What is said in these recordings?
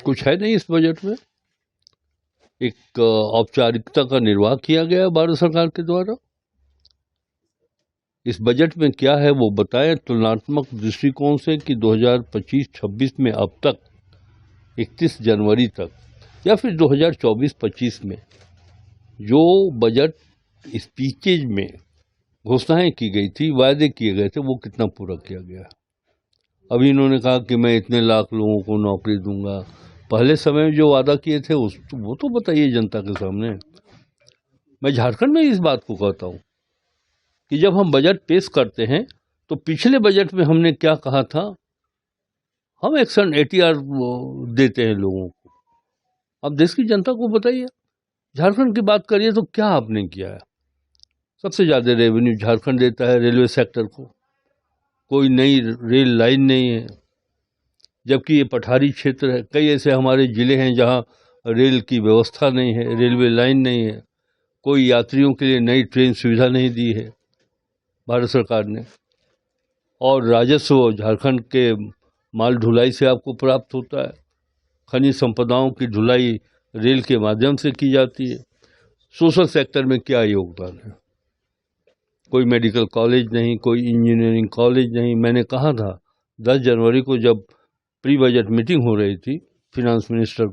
कुछ है नहीं इस बजट में। एक औपचारिकता का निर्वाह किया गया भारत सरकार के द्वारा। इस बजट में क्या है वो बताएं तुलनात्मक दृष्टिकोण से कि 2025-26 में अब तक 31 जनवरी तक या फिर 2024-25 में जो बजट स्पीचेज में घोषणाएं की गई थी, वायदे किए गए थे, वो कितना पूरा किया गया। अभी इन्होंने कहा कि मैं इतने लाख लोगों को नौकरी दूंगा। पहले समय में जो वादा किए थे वो तो बताइए जनता के सामने। मैं झारखंड में इस बात को कहता हूँ कि जब हम बजट पेश करते हैं तो पिछले बजट में हमने क्या कहा था, हम एक्शन ATR देते हैं लोगों को। अब देश की जनता को बताइए, झारखंड की बात करिए तो क्या आपने किया है। सबसे ज़्यादा रेवेन्यू झारखंड देता है रेलवे सेक्टर को, कोई नई रेल लाइन नहीं है, जबकि ये पठारी क्षेत्र है। कई ऐसे हमारे ज़िले हैं जहाँ रेल की व्यवस्था नहीं है, रेलवे लाइन नहीं है, कोई यात्रियों के लिए नई ट्रेन सुविधा नहीं दी है भारत सरकार ने। और राजस्व झारखंड के माल ढुलाई से आपको प्राप्त होता है। खनिज संपदाओं की ढुलाई रेल के माध्यम से की जाती है। सोशल सेक्टर में क्या योगदान है, कोई मेडिकल कॉलेज नहीं, कोई इंजीनियरिंग कॉलेज नहीं। मैंने कहा था 10 जनवरी को जब प्री बजट मीटिंग हो रही थी फिनांस मिनिस्टर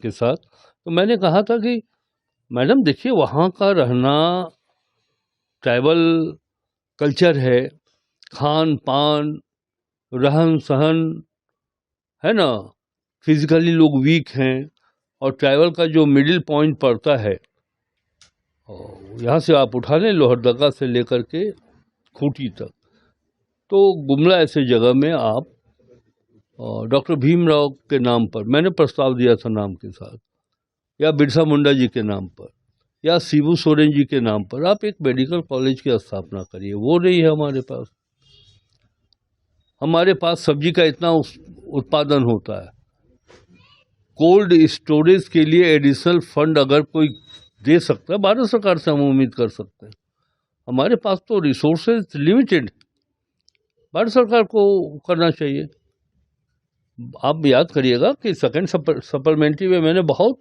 के साथ, तो मैंने कहा था कि मैडम देखिए, वहाँ का रहना ट्राइबल कल्चर है, खान पान, रहन सहन है ना, फिजिकली लोग वीक हैं, और ट्राइबल का जो मिडिल पॉइंट पड़ता है, यहाँ से आप उठा लें लोहरदगा से लेकर के खूंटी तक, तो गुमला ऐसे जगह में आप डॉक्टर भीमराव के नाम पर, मैंने प्रस्ताव दिया था नाम के साथ, या बिरसा मुंडा जी के नाम पर, या शिबू सोरेन जी के नाम पर आप एक मेडिकल कॉलेज की स्थापना करिए। वो नहीं है हमारे पास। हमारे पास सब्जी का इतना उत्पादन होता है, कोल्ड स्टोरेज के लिए एडिशनल फंड अगर कोई दे सकता है भारत सरकार से हम उम्मीद कर सकते हैं। हमारे पास तो रिसोर्सेज लिमिटेड, भारत सरकार को करना चाहिए। आप याद करिएगा कि सेकंड सप्लीमेंट्री में मैंने बहुत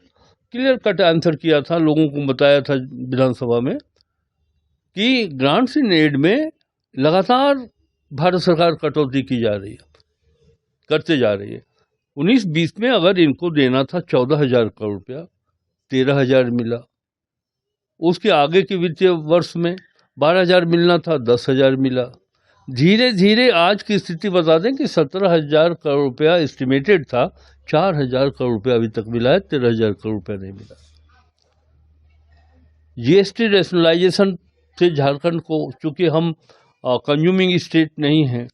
क्लियर कट आंसर किया था, लोगों को बताया था विधानसभा में कि ग्रांट्स इन एड में लगातार भारत सरकार कटौती की जा रही है, करते जा रही है। 19-20 में अगर इनको देना था 14,000 करोड़ रुपया, 13,000 मिला। उसके आगे के वित्तीय वर्ष में 12,000 मिलना था, 10,000 मिला। धीरे धीरे आज की स्थिति बता दें कि 17,000 करोड़ रुपया एस्टिमेटेड था, 4,000 करोड़ रुपया अभी तक मिला है, 13,000 करोड़ रुपया नहीं मिला। GST रैशनलाइजेशन से झारखंड को, चूंकि हम कंज्यूमिंग स्टेट नहीं है,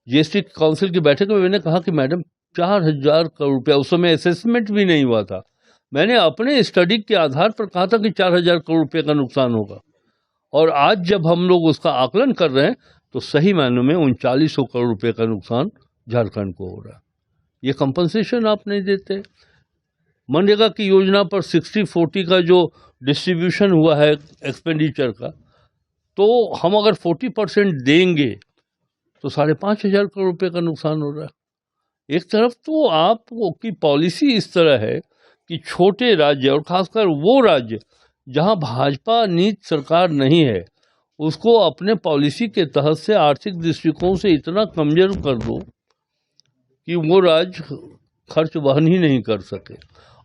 GST काउंसिल की बैठक में मैंने कहा कि मैडम 4,000 करोड़ रुपया, उस समय असेसमेंट भी नहीं हुआ था, मैंने अपने स्टडी के आधार पर कहा था कि 4,000 करोड़ रुपये का नुकसान होगा। और आज जब हम लोग उसका आकलन कर रहे हैं तो सही मायनों में 3900 करोड़ रुपए का नुकसान झारखंड को हो रहा है। ये कंपनसेशन आप नहीं देते। मनरेगा की योजना पर 60-40 का जो डिस्ट्रीब्यूशन हुआ है एक्सपेंडिचर का, तो हम अगर 40% देंगे तो 5,500 करोड़ रुपए का नुकसान हो रहा है। एक तरफ तो आपकी पॉलिसी इस तरह है कि छोटे राज्य, और खासकर वो राज्य जहां भाजपा नीति सरकार नहीं है, उसको अपने पॉलिसी के तहत से आर्थिक दृष्टिकोण से इतना कमजोर कर दो कि वो राज्य खर्च वहन ही नहीं कर सके।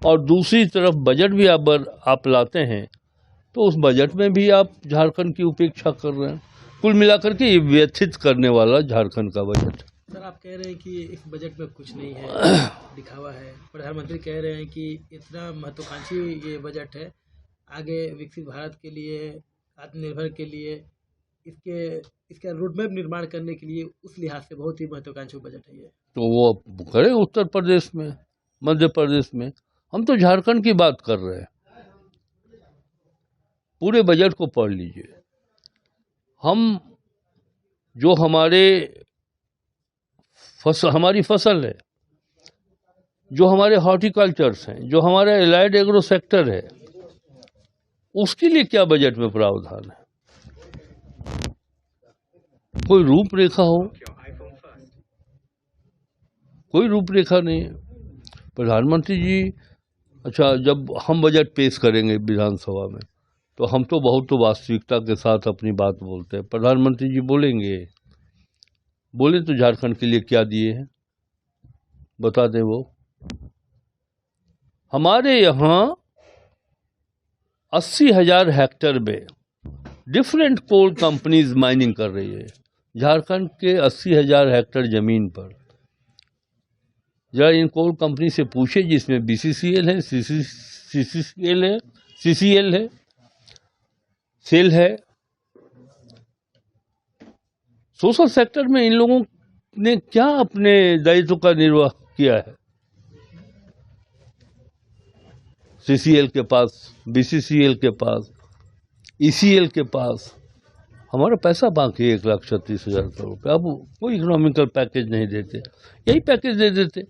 और दूसरी तरफ बजट भी आप लाते हैं तो उस बजट में भी आप झारखंड की उपेक्षा कर रहे हैं। कुल मिलाकर के ये व्यथित करने वाला झारखंड का बजट। सर, आप कह रहे हैं कि इस बजट में कुछ नहीं है, दिखावा है। प्रधानमंत्री कह रहे हैं कि इतना महत्वाकांक्षी ये बजट है, आगे विकसित भारत के लिए, आत्मनिर्भर के लिए, इसका रोडमैप निर्माण करने के लिए, उस लिहाज से बहुत ही महत्वाकांक्षी बजट है ये। तो वो करें उत्तर प्रदेश में, मध्य प्रदेश में, हम तो झारखंड की बात कर रहे हैं। पूरे बजट को पढ़ लीजिए। हम जो हमारी फसल है, जो हमारे हॉर्टिकल्चर्स हैं, जो हमारा एलाइड एग्रो सेक्टर है, उसके लिए क्या बजट में प्रावधान है? कोई रूपरेखा हो? कोई रूपरेखा नहीं है। प्रधानमंत्री जी, अच्छा, जब हम बजट पेश करेंगे विधानसभा में तो हम तो बहुत वास्तविकता के साथ अपनी बात बोलते हैं। प्रधानमंत्री जी बोलेंगे, बोले तो झारखंड के लिए क्या दिए हैं बता दें वो। हमारे यहाँ 80,000 हेक्टेयर में डिफरेंट कोल कंपनीज माइनिंग कर रही है। झारखंड के 80,000 हेक्टेयर जमीन पर जरा इन कोल कंपनी से पूछे, जिसमें BCCL है, CCCL है, CCL है, सेल है। सोशल सेक्टर में इन लोगों ने क्या अपने दायित्व का निर्वाह किया है? CCL के पास, BCCL के पास, ECL के पास हमारा पैसा बाकी 1,36,000 करोड़ रुपये। अब कोई इकोनॉमिकल पैकेज नहीं देते, यही पैकेज दे देते,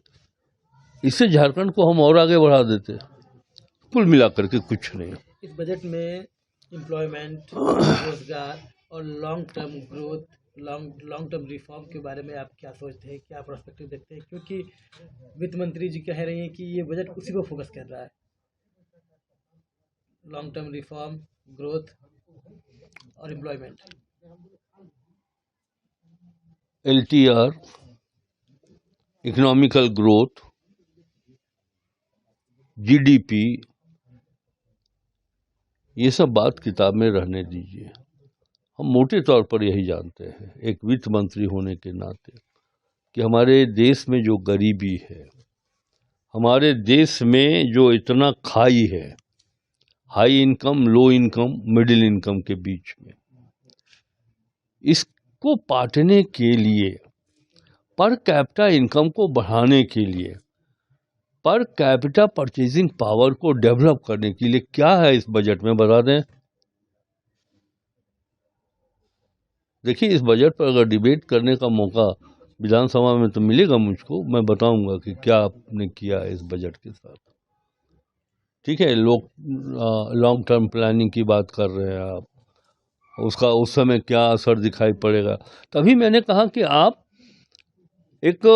इससे झारखंड को हम और आगे बढ़ा देते। कुल मिलाकर के कुछ नहीं। इस बजट में एम्प्लॉयमेंट, रोजगार और long term growth, long term reform के बारे में आप क्या सोचते हैं, क्या पर्सपेक्टिव देखते हैं? क्योंकि वित्त मंत्री जी कह रही हैं कि ये बजट उसी पर फोकस कर रहा है, लॉन्ग टर्म रिफॉर्म, ग्रोथ और employment. LTR, economical growth, GDP, ये सब बात किताब में रहने दीजिए। हम मोटे तौर पर यही जानते हैं एक वित्त मंत्री होने के नाते कि हमारे देश में जो गरीबी है, हमारे देश में जो इतना खाई है, high income, low income, middle income के बीच में, इसको पाटने के लिए, पर कैपिटा इनकम को बढ़ाने के लिए, पर कैपिटा परचेजिंग पावर को डेवलप करने के लिए क्या है इस बजट में बता दें। देखिए, इस बजट पर अगर डिबेट करने का मौका विधानसभा में तो मिलेगा मुझको, मैं बताऊंगा कि क्या आपने किया इस बजट के साथ। ठीक है, लोग लॉन्ग टर्म प्लानिंग की बात कर रहे हैं आप, उसका उस समय क्या असर दिखाई पड़ेगा। तभी मैंने कहा कि आप एक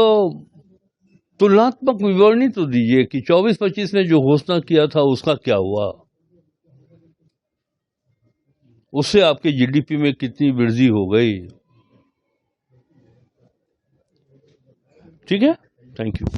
तुलनात्मक विवरणी तो दीजिए कि 24-25 में जो घोषणा किया था उसका क्या हुआ, उससे आपके GDP में कितनी वृद्धि हो गई। ठीक है, थैंक यू।